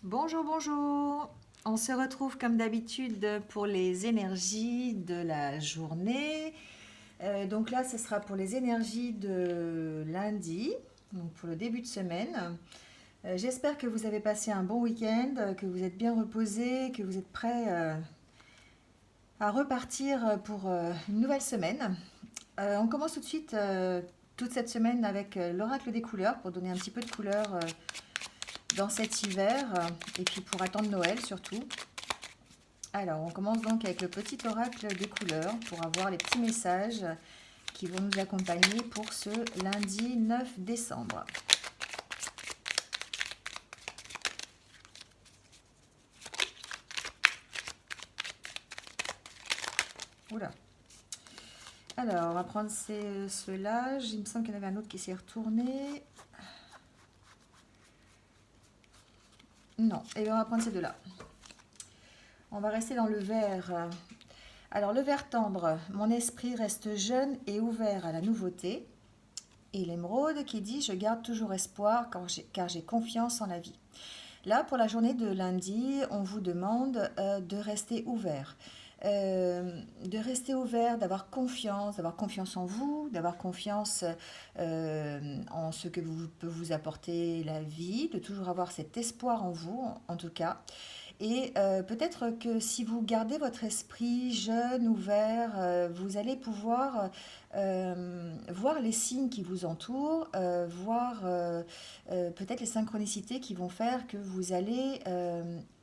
Bonjour, bonjour. On se retrouve comme d'habitude pour les énergies de la journée. Donc là, ce sera pour les énergies de lundi, donc pour le début de semaine. J'espère que vous avez passé un bon week-end, que vous êtes bien reposé, que vous êtes prêts à repartir pour une nouvelle semaine. On commence tout de suite toute cette semaine avec l'oracle des couleurs pour donner un petit peu de couleur dans cet hiver et puis pour attendre Noël surtout. Alors, on commence donc avec le petit oracle des couleurs pour avoir les petits messages qui vont nous accompagner pour ce lundi 9 décembre. Oula. Alors, on va prendre ceux-là. Il me semble qu'il y en avait un autre qui s'est retourné. Non, et bien on va prendre ces deux-là. On va rester dans le vert. Alors, le vert tendre, mon esprit reste jeune et ouvert à la nouveauté. Et l'émeraude qui dit « Je garde toujours espoir car j'ai confiance en la vie ». Là, pour la journée de lundi, on vous demande de rester ouvert. D'avoir confiance en vous, d'avoir confiance en ce que peut vous apporter la vie, de toujours avoir cet espoir en vous, en tout cas. Et peut-être que si vous gardez votre esprit jeune, ouvert, vous allez pouvoir voir les signes qui vous entourent, voir peut-être les synchronicités qui vont faire que vous allez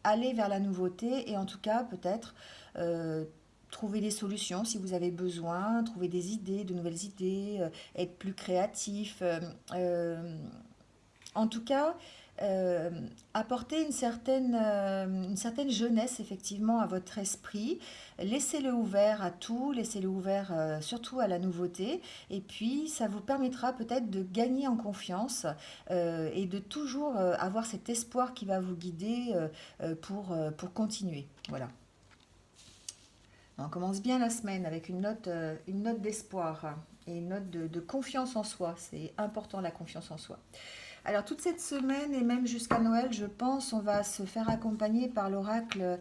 aller vers la nouveauté et en tout cas peut-être euh, trouver des solutions si vous avez besoin, trouver des idées, de nouvelles idées, être plus créatif. En tout cas, euh, apporter une certaine jeunesse effectivement à votre esprit. Laissez-le ouvert à tout, laissez-le ouvert surtout à la nouveauté. Et puis, ça vous permettra peut-être de gagner en confiance et de toujours avoir cet espoir qui va vous guider pour continuer. Voilà. On commence bien la semaine avec une note d'espoir et une note de confiance en soi. C'est important la confiance en soi. Alors toute cette semaine et même jusqu'à Noël, je pense, on va se faire accompagner par l'oracle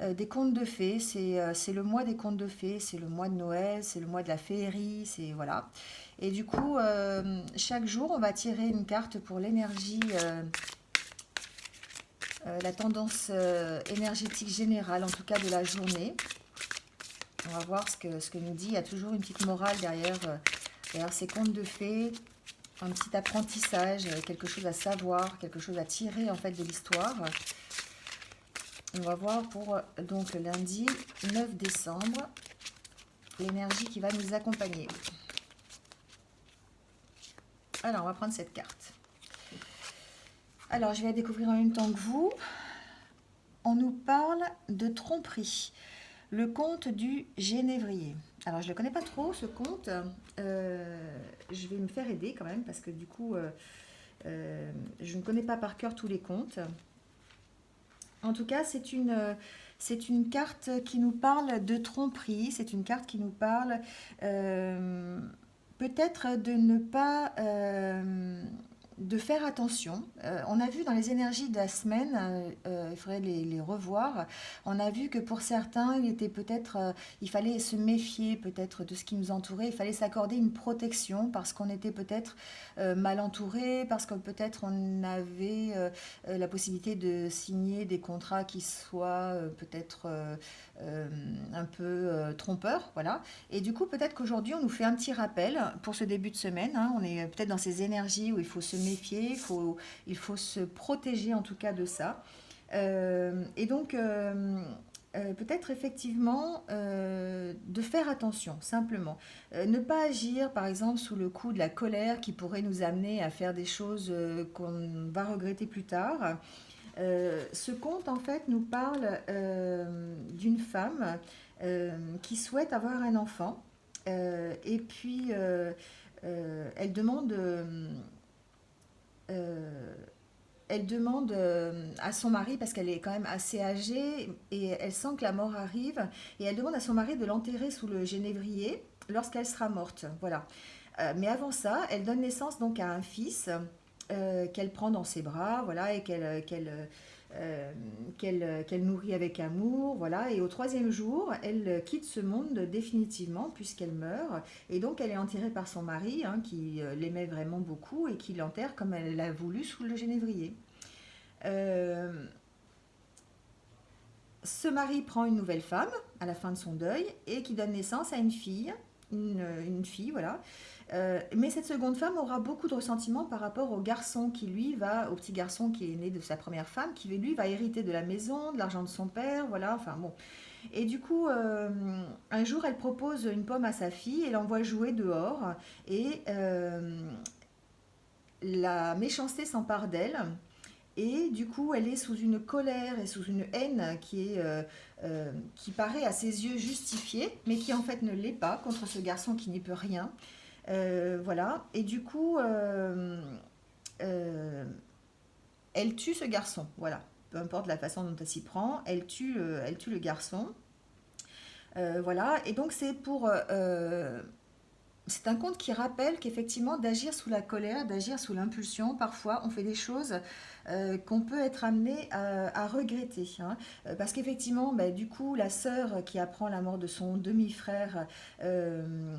des contes de fées. C'est le mois des contes de fées, c'est le mois de Noël, c'est le mois de la féerie, c'est voilà. Et du coup, chaque jour, on va tirer une carte pour l'énergie, la tendance énergétique générale, en tout cas de la journée. On va voir ce que nous dit. Il y a toujours une petite morale derrière ces contes de fées, un petit apprentissage, quelque chose à savoir, quelque chose à tirer en fait de l'histoire. On va voir pour donc lundi 9 décembre l'énergie qui va nous accompagner. Alors, on va prendre cette carte. Alors, je vais la découvrir en même temps que vous. On nous parle de tromperie. Le conte du Génévrier. Alors, je ne le connais pas trop, ce conte. Je vais me faire aider quand même, parce que du coup, je ne connais pas par cœur tous les contes. En tout cas, c'est une carte qui nous parle de tromperie. C'est une carte qui nous parle peut-être de ne pas de faire attention. On a vu dans les énergies de la semaine, il faudrait les revoir. On a vu que pour certains, il était peut-être, il fallait se méfier peut-être de ce qui nous entourait. Il fallait s'accorder une protection parce qu'on était peut-être mal entouré, parce que peut-être on avait la possibilité de signer des contrats qui soient peut-être un peu trompeurs, voilà. Et du coup, peut-être qu'aujourd'hui, on nous fait un petit rappel pour ce début de semaine, hein. On est peut-être dans ces énergies où il faut se méfier, il faut se protéger en tout cas de ça. Et donc, peut-être effectivement de faire attention, simplement. Ne pas agir, par exemple, sous le coup de la colère qui pourrait nous amener à faire des choses qu'on va regretter plus tard. Ce conte, en fait, nous parle d'une femme qui souhaite avoir un enfant. Et puis, elle demande, euh, à son mari, parce qu'elle est quand même assez âgée, et elle sent que la mort arrive, et elle demande à son mari de l'enterrer sous le genévrier lorsqu'elle sera morte. Voilà. Mais avant ça, elle donne naissance donc à un fils qu'elle prend dans ses bras, voilà, et qu'elle nourrit avec amour, voilà. Et au troisième jour, elle quitte ce monde définitivement puisqu'elle meurt. Et donc, elle est enterrée par son mari, hein, qui l'aimait vraiment beaucoup et qui l'enterre comme elle l'a voulu sous le genévrier. Euh, Ce mari prend une nouvelle femme à la fin de son deuil et qui donne naissance à une fille, voilà. Mais cette seconde femme aura beaucoup de ressentiment par rapport au garçon qui, lui, au petit garçon qui est né de sa première femme, qui, lui, va hériter de la maison, de l'argent de son père, voilà, enfin bon. Et du coup, un jour, elle propose une pomme à sa fille et l'envoie jouer dehors. Et la méchanceté s'empare d'elle. Et du coup, elle est sous une colère et sous une haine qui paraît à ses yeux justifiée, mais qui en fait ne l'est pas contre ce garçon qui n'y peut rien. Voilà. Et du coup, euh, elle tue ce garçon. Voilà. Peu importe la façon dont elle s'y prend, elle tue le garçon. Voilà. Et donc, c'est un conte qui rappelle qu'effectivement, d'agir sous la colère, d'agir sous l'impulsion, parfois on fait des choses qu'on peut être amené à regretter, hein. Parce qu'effectivement, bah, du coup, la sœur qui apprend la mort de son demi-frère, euh,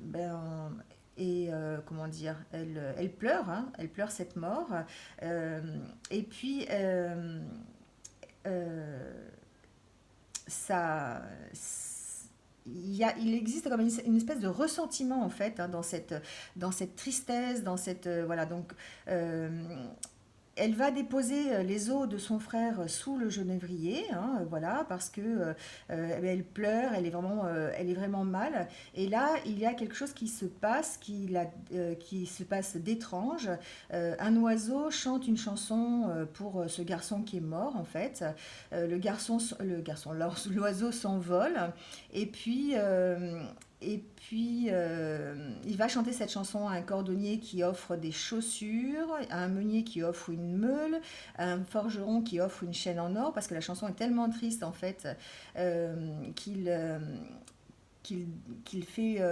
ben, et comment dire, elle pleure, hein, elle pleure cette mort. Euh, et puis, euh, ça, il existe comme une espèce de ressentiment en fait, hein, dans cette tristesse, dans cette voilà donc euh, elle va déposer les os de son frère sous le genévrier, hein, voilà, parce que elle pleure, elle est vraiment mal. Et là, il y a quelque chose qui se passe, qui se passe d'étrange. Un oiseau chante une chanson pour ce garçon qui est mort, en fait. L'oiseau s'envole, et puis il va chanter cette chanson à un cordonnier qui offre des chaussures, à un meunier qui offre une meule, à un forgeron qui offre une chaîne en or, parce que la chanson est tellement triste en fait euh, qu'il qu'il qu'il fait,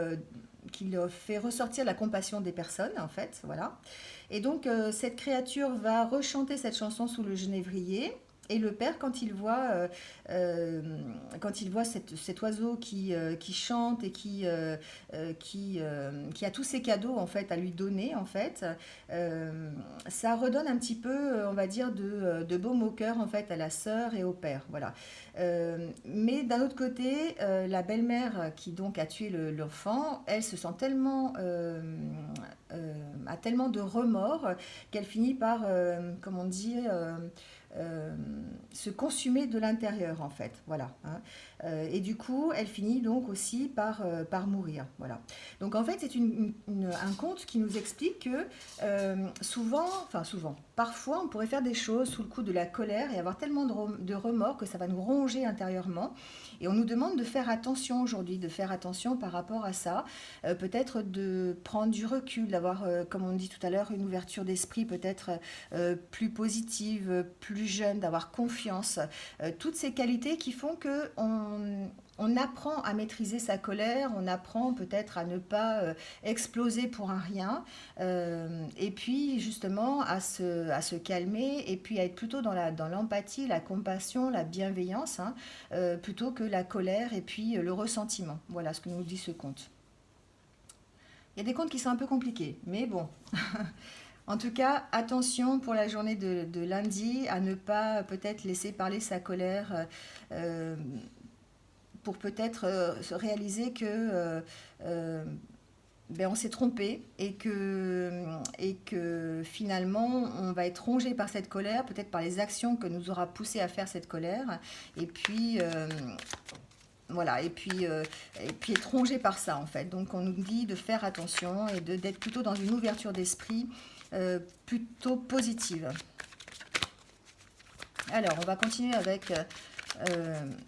qu'il fait ressortir la compassion des personnes en fait, voilà. Et donc cette créature va rechanter cette chanson sous le genévrier. Et le père, euh, quand il voit cet oiseau qui chante et qui a tous ses cadeaux en fait à lui donner en fait, ça redonne un petit peu, on va dire, de baume au cœur en fait à la sœur et au père, voilà. Mais d'un autre côté, la belle-mère qui donc a tué l'enfant, elle se sent tellement, a tellement de remords qu'elle finit par, comment dire, euh, se consumer de l'intérieur en fait, voilà, hein. Et du coup, elle finit donc aussi par mourir, voilà. Donc en fait, c'est un conte qui nous explique que souvent, parfois, on pourrait faire des choses sous le coup de la colère et avoir tellement de remords que ça va nous ronger intérieurement. Et on nous demande de faire attention aujourd'hui, de faire attention par rapport à ça. Peut-être de prendre du recul, d'avoir, comme on dit tout à l'heure, une ouverture d'esprit peut-être plus positive, plus jeune, d'avoir confiance. Toutes ces qualités qui font que on apprend à maîtriser sa colère, on apprend peut-être à ne pas exploser pour un rien, et puis justement à se calmer, et puis à être plutôt dans l'empathie, la compassion, la bienveillance, hein, plutôt que la colère et puis le ressentiment. Voilà ce que nous dit ce conte. Il y a des contes qui sont un peu compliqués, mais bon. En tout cas, attention pour la journée de lundi à ne pas peut-être laisser parler sa colère, euh, pour peut-être se réaliser que ben, on s'est trompé et que finalement on va être rongé par cette colère, peut-être par les actions que nous aura poussé à faire cette colère, et puis voilà, et puis être rongé par ça en fait. Donc on nous dit de faire attention et d'être plutôt dans une ouverture d'esprit plutôt positive. Alors on va continuer avec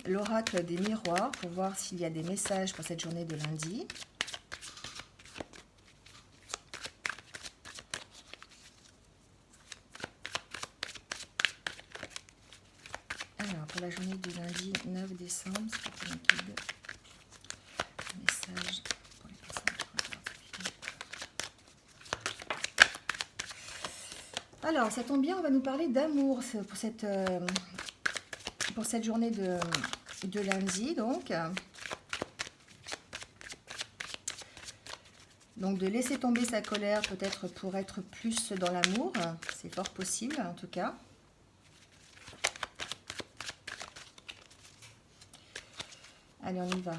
l'oracle des miroirs pour voir s'il y a des messages pour cette journée de lundi. Alors pour la journée du lundi 9 décembre, c'est un guide. Message pour les personnes. Alors, ça tombe bien, on va nous parler d'amour pour cette journée de lundi, donc. Donc, de laisser tomber sa colère, peut-être pour être plus dans l'amour. C'est fort possible, en tout cas. Allez, on y va.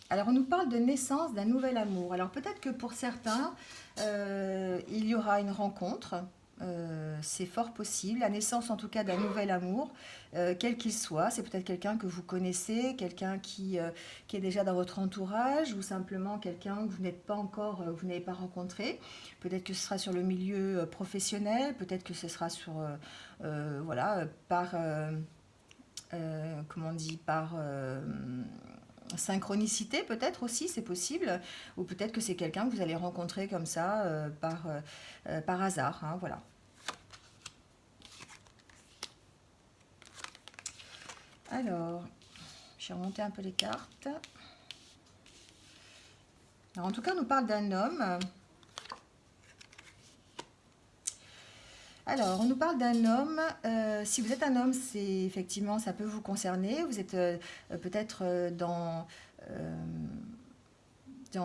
Alors, on nous parle de naissance d'un nouvel amour. Alors, peut-être que pour certains, il y aura une rencontre. C'est fort possible. La naissance, en tout cas, d'un nouvel amour, quel qu'il soit. C'est peut-être quelqu'un que vous connaissez, quelqu'un qui est déjà dans votre entourage, ou simplement quelqu'un que vous n'êtes pas encore, vous n'avez pas rencontré. Peut-être que ce sera sur le milieu professionnel, peut-être que ce sera sur, voilà, comment on dit, par synchronicité peut-être aussi, c'est possible, ou peut-être que c'est quelqu'un que vous allez rencontrer comme ça par hasard, hein, voilà. Alors, je vais remonter un peu les cartes. Alors, en tout cas, on nous parle d'un homme. Alors, on nous parle d'un homme. Si vous êtes un homme, c'est effectivement, ça peut vous concerner. Vous êtes peut-être dans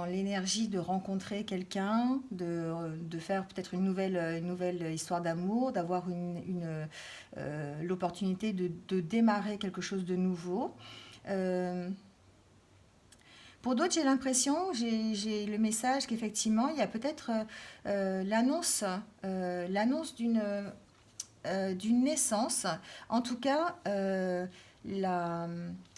l'énergie de rencontrer quelqu'un, de faire peut-être une nouvelle histoire d'amour, d'avoir l'opportunité de démarrer quelque chose de nouveau. Euh, pour d'autres, j'ai l'impression, j'ai le message qu'effectivement, il y a peut-être l'annonce d'une naissance, en tout cas la,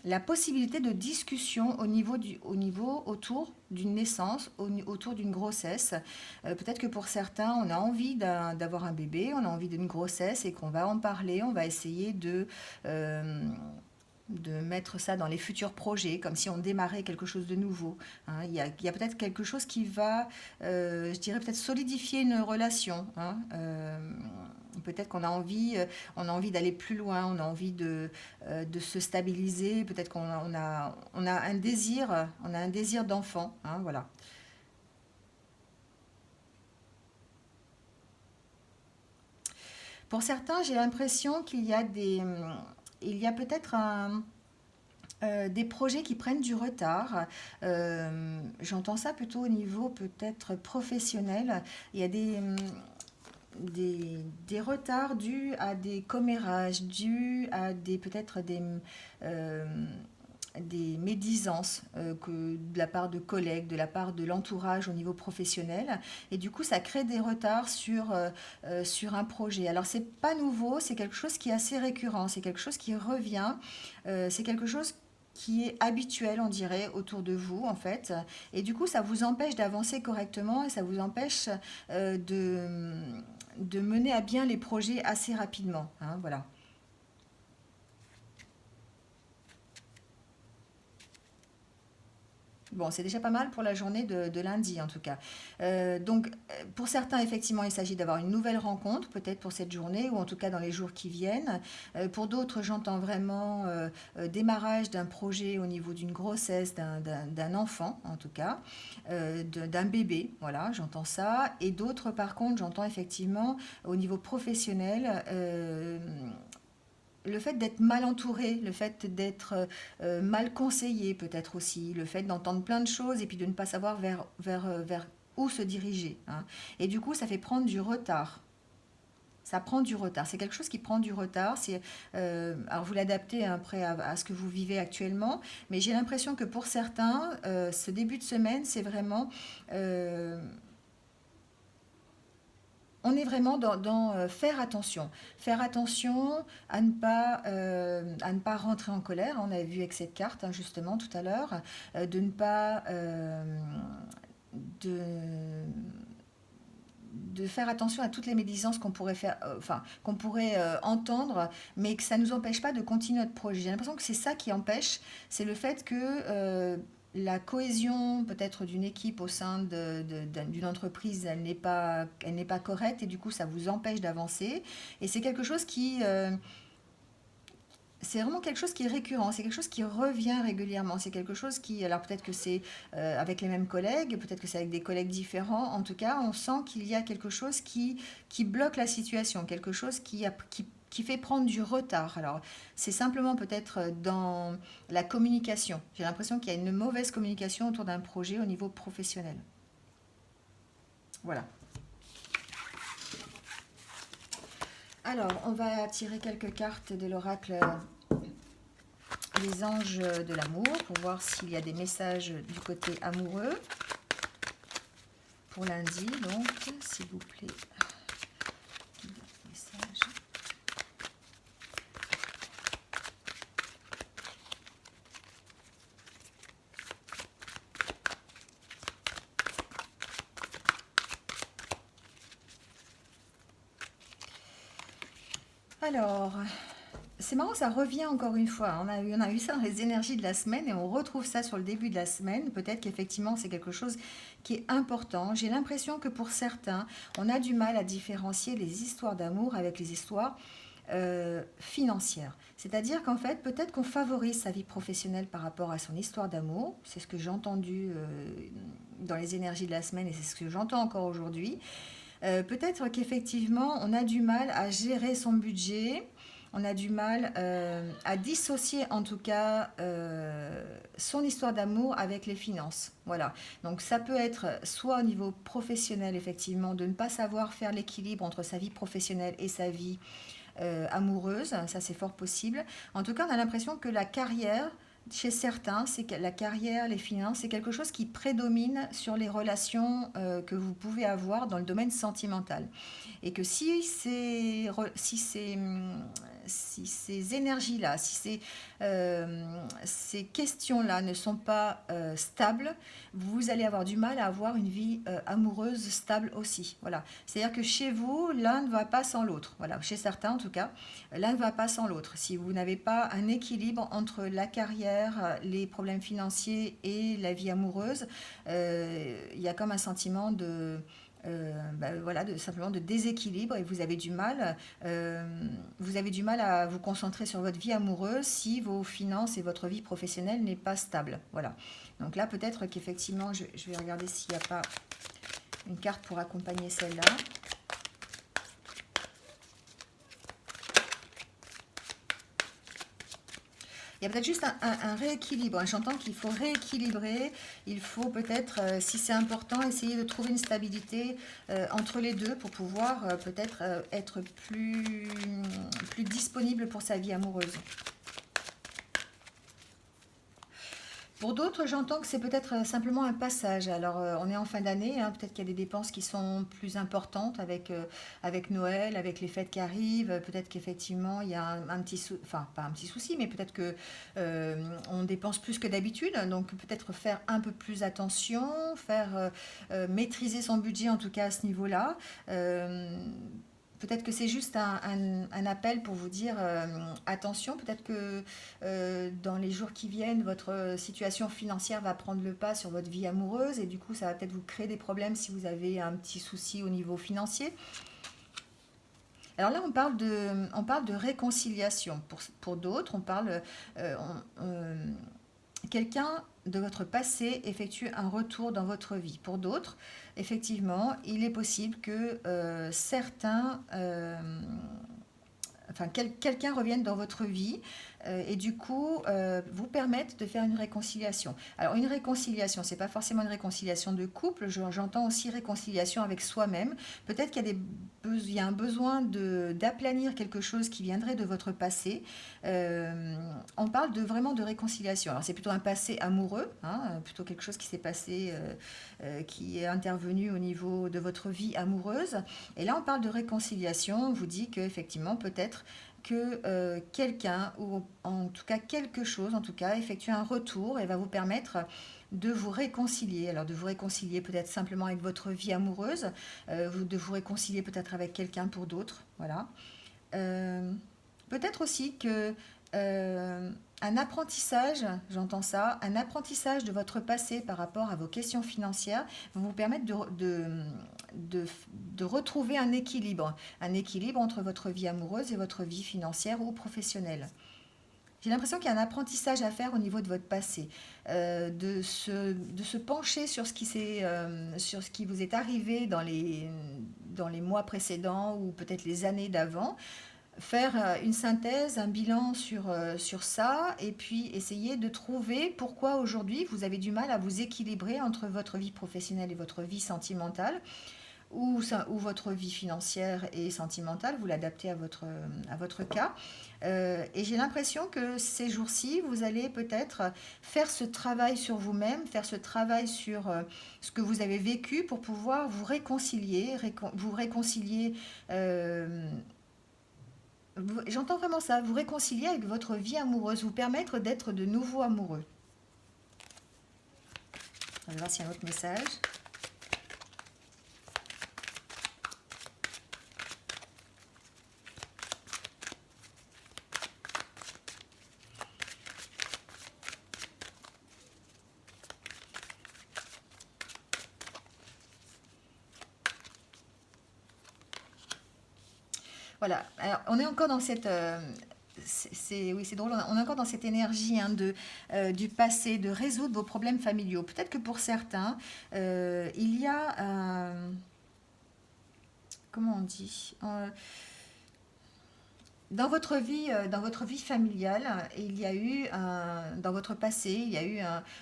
la possibilité de discussion autour d'une naissance, autour d'une grossesse. Peut-être que pour certains, on a envie d'avoir un bébé, on a envie d'une grossesse et qu'on va en parler, on va essayer euh, de mettre ça dans les futurs projets, comme si on démarrait quelque chose de nouveau, hein. Il y a peut-être quelque chose qui va, je dirais peut-être solidifier une relation, hein. Peut-être on a envie d'aller plus loin, de se stabiliser, peut-être on a un désir d'enfant, hein, voilà. Pour certains, j'ai l'impression il y a peut-être des projets qui prennent du retard. J'entends ça plutôt au niveau peut-être professionnel. Il y a des retards dus à des commérages, dus à peut-être euh, des médisances de la part de collègues, de la part de l'entourage au niveau professionnel. Et du coup, ça crée des retards sur un projet. Alors, c'est pas nouveau, c'est quelque chose qui est assez récurrent, c'est quelque chose qui revient, c'est quelque chose qui est habituel, on dirait, autour de vous, en fait. Et du coup, ça vous empêche d'avancer correctement et ça vous empêche de mener à bien les projets assez rapidement, hein, voilà. Bon, c'est déjà pas mal pour la journée de lundi en tout cas. Pour certains, effectivement, il s'agit d'avoir une nouvelle rencontre, peut-être pour cette journée, ou en tout cas dans les jours qui viennent. Pour d'autres, j'entends vraiment démarrage d'un projet au niveau d'une grossesse, d'un enfant, en tout cas, d'un bébé, voilà, j'entends ça. Et d'autres, par contre, j'entends effectivement au niveau professionnel, le fait d'être mal entouré, le fait d'être mal conseillé peut-être aussi, le fait d'entendre plein de choses et puis de ne pas savoir vers où se diriger, hein. Et du coup, ça fait prendre du retard. Ça prend du retard. C'est quelque chose qui prend du retard. Alors vous l'adaptez après à ce que vous vivez actuellement, mais j'ai l'impression que pour certains, ce début de semaine, c'est vraiment on est vraiment dans faire attention. Faire attention à ne pas rentrer en colère. On avait vu avec cette carte, hein, justement, tout à l'heure, de ne pas... de, de faire attention à toutes les médisances qu'on pourrait faire, enfin, qu'on pourrait entendre, mais que ça ne nous empêche pas de continuer notre projet. J'ai l'impression que c'est ça qui empêche, c'est le fait que la cohésion peut-être d'une équipe au sein d'une entreprise, elle n'est pas correcte et du coup ça vous empêche d'avancer. Et c'est quelque chose c'est vraiment quelque chose qui est récurrent, c'est quelque chose qui revient régulièrement, c'est quelque chose qui, alors peut-être que c'est avec les mêmes collègues, peut-être que c'est avec des collègues différents, en tout cas, on sent qu'il y a quelque chose qui bloque la situation, quelque chose qui fait prendre du retard. Alors, c'est simplement peut-être dans la communication. J'ai l'impression qu'il y a une mauvaise communication autour d'un projet au niveau professionnel. Voilà. Alors, on va tirer quelques cartes de l'oracle Les anges de l'amour pour voir s'il y a des messages du côté amoureux pour lundi. Donc, s'il vous plaît, message. Alors, c'est marrant, ça revient encore une fois. On a eu ça dans les énergies de la semaine et on retrouve ça sur le début de la semaine. Peut-être qu'effectivement, c'est quelque chose qui est important. J'ai l'impression que pour certains, on a du mal à différencier les histoires d'amour avec les histoires financières. C'est-à-dire qu'en fait, peut-être qu'on favorise sa vie professionnelle par rapport à son histoire d'amour. C'est ce que j'ai entendu dans les énergies de la semaine et c'est ce que j'entends encore aujourd'hui. Peut-être qu'effectivement, on a du mal à gérer son budget, on a du mal à dissocier en tout cas son histoire d'amour avec les finances. Voilà. Donc ça peut être soit au niveau professionnel, effectivement, de ne pas savoir faire l'équilibre entre sa vie professionnelle et sa vie amoureuse, ça c'est fort possible. En tout cas, on a l'impression que la carrière, chez certains, c'est que la carrière, les finances, c'est quelque chose qui prédomine sur les relations que vous pouvez avoir dans le domaine sentimental. Et que si ces énergies-là, si ces questions-là ne sont pas stables, vous allez avoir du mal à avoir une vie amoureuse stable aussi. Voilà. C'est-à-dire que chez vous, l'un ne va pas sans l'autre. Voilà. Chez certains, en tout cas, l'un ne va pas sans l'autre. Si vous n'avez pas un équilibre entre la carrière, les problèmes financiers et la vie amoureuse, il y a comme un sentiment voilà, simplement de déséquilibre et vous avez du mal à vous concentrer sur votre vie amoureuse si vos finances et votre vie professionnelle n'est pas stable. Voilà. Donc là, peut-être qu'effectivement, je vais regarder s'il n'y a pas une carte pour accompagner celle-là. Il y a peut-être juste un rééquilibre. J'entends qu'il faut rééquilibrer. Il faut peut-être, si c'est important, essayer de trouver une stabilité entre les deux pour pouvoir peut-être être plus disponible pour sa vie amoureuse. Pour d'autres, j'entends que c'est peut-être simplement un passage. Alors, on est en fin d'année, hein, peut-être qu'il y a des dépenses qui sont plus importantes avec Noël, avec les fêtes qui arrivent. Peut-être qu'effectivement, il y a un petit souci, enfin, pas un petit souci, mais peut-être que on dépense plus que d'habitude. Donc, peut-être faire un peu plus attention, maîtriser son budget en tout cas à ce niveau-là. Peut-être que c'est juste un appel pour vous dire attention, peut-être que dans les jours qui viennent, votre situation financière va prendre le pas sur votre vie amoureuse et du coup, ça va peut-être vous créer des problèmes si vous avez un petit souci au niveau financier. Alors là, on parle de réconciliation. Pour d'autres, on parle... quelqu'un de votre passé effectue un retour dans votre vie. Pour d'autres, effectivement, il est possible que quelqu'un revienne dans votre vie et du coup vous permettre de faire une réconciliation. Alors une réconciliation, c'est pas forcément une réconciliation de couple, j'entends aussi réconciliation avec soi-même. Peut-être qu'il y a il y a un besoin d'aplanir quelque chose qui viendrait de votre passé. On parle vraiment de réconciliation. Alors c'est plutôt un passé amoureux, hein, plutôt quelque chose qui s'est passé, qui est intervenu au niveau de votre vie amoureuse. Et là on parle de réconciliation. On vous dit que effectivement peut-être que quelqu'un ou en tout cas quelque chose en tout cas effectue un retour et va vous permettre de vous réconcilier. Alors de vous réconcilier peut-être simplement avec votre vie amoureuse, de vous réconcilier peut-être avec quelqu'un pour d'autres. Voilà. Euh, Peut-être aussi que un apprentissage, j'entends ça, un apprentissage de votre passé par rapport à vos questions financières va vous permettre de retrouver un équilibre entre votre vie amoureuse et votre vie financière ou professionnelle. J'ai l'impression qu'il y a un apprentissage à faire au niveau de votre passé, de se pencher sur sur ce qui vous est arrivé dans les mois précédents ou peut-être les années d'avant, faire une synthèse, un bilan sur ça, et puis essayer de trouver pourquoi aujourd'hui vous avez du mal à vous équilibrer entre votre vie professionnelle et votre vie sentimentale, ou votre vie financière et sentimentale, vous l'adaptez à votre cas. Et j'ai l'impression que ces jours-ci, vous allez peut-être faire ce travail sur vous-même, faire ce travail sur ce que vous avez vécu pour pouvoir vous réconcilier, vous réconcilier. J'entends vraiment ça, vous réconcilier avec votre vie amoureuse, vous permettre d'être de nouveau amoureux. On va voir s'il y a un autre message. Voilà, alors, on est encore dans cette... oui, c'est drôle, on est encore dans cette énergie hein, du passé, de résoudre vos problèmes familiaux. Peut-être que pour certains, il y a... comment on dit dans votre vie familiale, il y a eu dans votre passé, il y a eu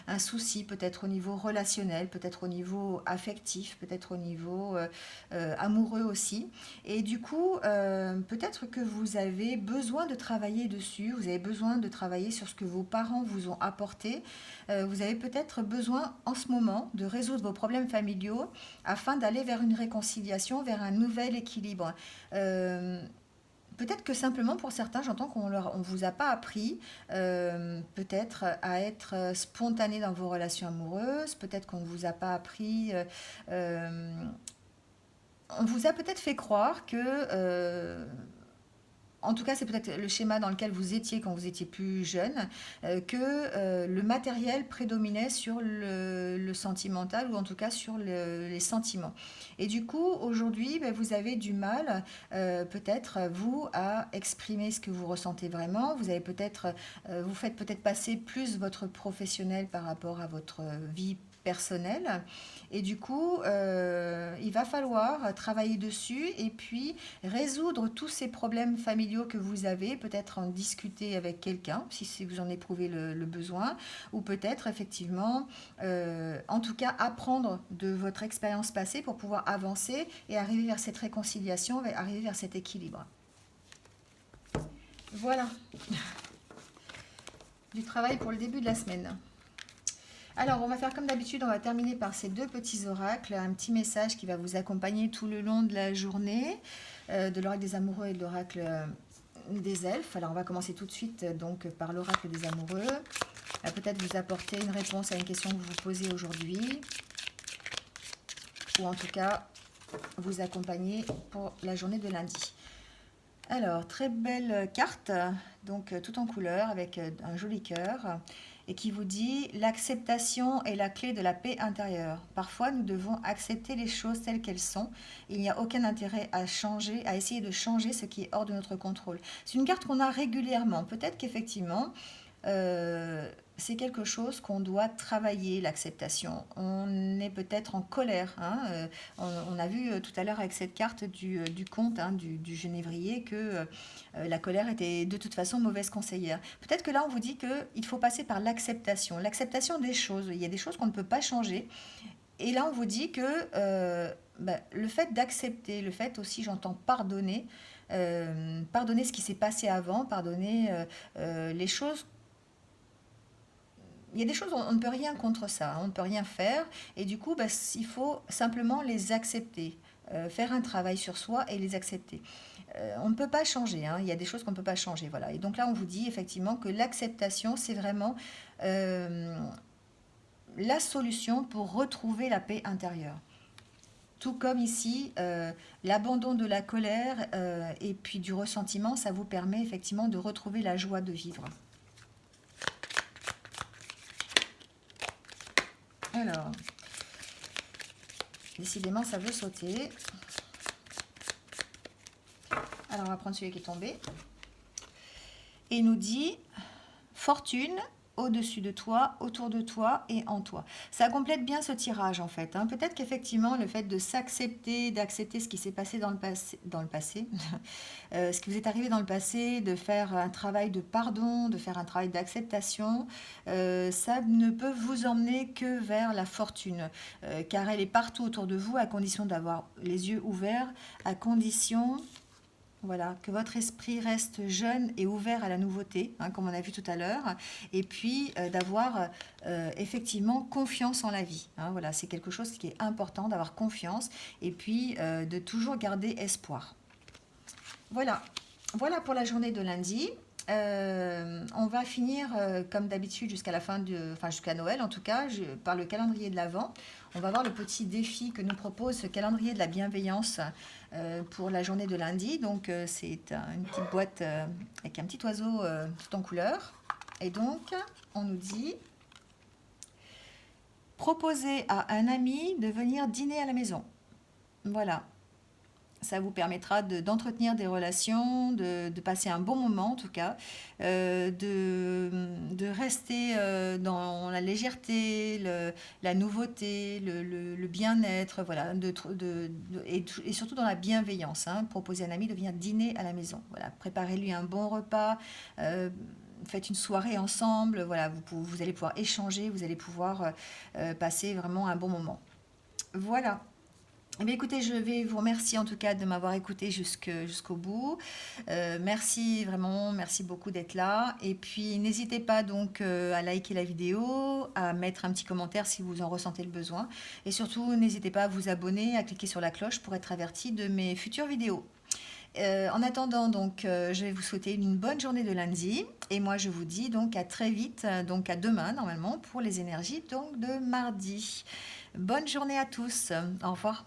un souci peut-être au niveau relationnel, peut-être au niveau affectif, peut-être au niveau amoureux aussi. Et du coup, peut-être que vous avez besoin de travailler dessus, vous avez besoin de travailler sur ce que vos parents vous ont apporté. Vous avez peut-être besoin en ce moment de résoudre vos problèmes familiaux afin d'aller vers une réconciliation, vers un nouvel équilibre. Euh, Peut-être que simplement pour certains, j'entends on vous a pas appris peut-être à être spontané dans vos relations amoureuses, peut-être qu'on ne vous a pas appris, euh, on vous a peut-être fait croire que en tout cas, c'est peut-être le schéma dans lequel vous étiez quand vous étiez plus jeune, que le matériel prédominait sur le sentimental ou en tout cas sur les sentiments. Et du coup, aujourd'hui, ben, vous avez du mal, peut-être vous, à exprimer ce que vous ressentez vraiment. Vous avez peut-être, vous faites peut-être passer plus votre professionnel par rapport à votre vie personnelle. Et du coup, il va falloir travailler dessus et puis résoudre tous ces problèmes familiaux que vous avez, peut-être en discuter avec quelqu'un, si vous en éprouvez le besoin, ou peut-être effectivement, en tout cas, apprendre de votre expérience passée pour pouvoir avancer et arriver vers cette réconciliation, arriver vers cet équilibre. Voilà, du travail pour le début de la semaine. Alors, on va faire comme d'habitude, on va terminer par ces deux petits oracles, un petit message qui va vous accompagner tout le long de la journée, de l'oracle des amoureux et de l'oracle des elfes. Alors, on va commencer tout de suite donc par l'oracle des amoureux. Peut-être vous apporter une réponse à une question que vous vous posez aujourd'hui, ou en tout cas vous accompagner pour la journée de lundi. Alors, très belle carte, donc tout en couleur avec un joli cœur, et qui vous dit l'acceptation est la clé de la paix intérieure. Parfois, nous devons accepter les choses telles qu'elles sont. Il n'y a aucun intérêt à changer, à essayer de changer ce qui est hors de notre contrôle. C'est une carte qu'on a régulièrement. Peut-être qu'effectivement, euh, c'est quelque chose qu'on doit travailler, l'acceptation. On est peut-être en colère. Hein, on a vu tout à l'heure avec cette carte du conte, hein, du genévrier, que la colère était de toute façon mauvaise conseillère. Peut-être que là, on vous dit qu'il faut passer par l'acceptation des choses. Il y a des choses qu'on ne peut pas changer. Et là, on vous dit que le fait d'accepter, le fait aussi, j'entends pardonner, pardonner ce qui s'est passé avant, pardonner les choses. Il y a des choses, on ne peut rien contre ça, hein, on ne peut rien faire, et du coup, il faut simplement les accepter, faire un travail sur soi et les accepter. On ne peut pas changer, hein, il y a des choses qu'on ne peut pas changer, voilà. Et donc là, on vous dit effectivement que l'acceptation, c'est vraiment euh, la solution pour retrouver la paix intérieure. Tout comme ici, l'abandon de la colère et puis du ressentiment, ça vous permet effectivement de retrouver la joie de vivre. Alors, décidément, ça veut sauter. Alors, on va prendre celui qui est tombé. Et il nous dit, fortune au-dessus de toi, autour de toi et en toi. Ça complète bien ce tirage en fait, hein. Peut-être qu'effectivement le fait de s'accepter, d'accepter ce qui s'est passé dans le passé, ce qui vous est arrivé dans le passé, de faire un travail de pardon, de faire un travail d'acceptation, ça ne peut vous emmener que vers la fortune, car elle est partout autour de vous à condition d'avoir les yeux ouverts, à condition voilà, que votre esprit reste jeune et ouvert à la nouveauté, hein, comme on a vu tout à l'heure, et puis d'avoir effectivement confiance en la vie, hein. Voilà, c'est quelque chose qui est important, d'avoir confiance, et puis de toujours garder espoir. Voilà, voilà pour la journée de lundi. On va finir comme d'habitude jusqu'à la fin enfin jusqu'à Noël en tout cas, par le calendrier de l'Avent. On va voir le petit défi que nous propose ce calendrier de la bienveillance pour la journée de lundi. Donc c'est une petite boîte avec un petit oiseau tout en couleur. Et donc on nous dit proposer à un ami de venir dîner à la maison. Voilà, ça vous permettra d'entretenir des relations, de passer un bon moment en tout cas, de rester dans la légèreté, la nouveauté, le bien-être, voilà, et surtout dans la bienveillance, hein. Proposer à un ami de venir dîner à la maison. Voilà, préparez-lui un bon repas. Faites une soirée ensemble, voilà, vous allez pouvoir échanger, vous allez pouvoir passer vraiment un bon moment. Voilà. Eh bien, écoutez, je vais vous remercier en tout cas de m'avoir écouté jusqu'au bout. Merci vraiment, merci beaucoup d'être là. Et puis n'hésitez pas donc à liker la vidéo, à mettre un petit commentaire si vous en ressentez le besoin. Et surtout, n'hésitez pas à vous abonner, à cliquer sur la cloche pour être averti de mes futures vidéos. En attendant, donc, je vais vous souhaiter une bonne journée de lundi. Et moi, je vous dis donc à très vite, donc à demain normalement, pour les énergies donc de mardi. Bonne journée à tous. Au revoir.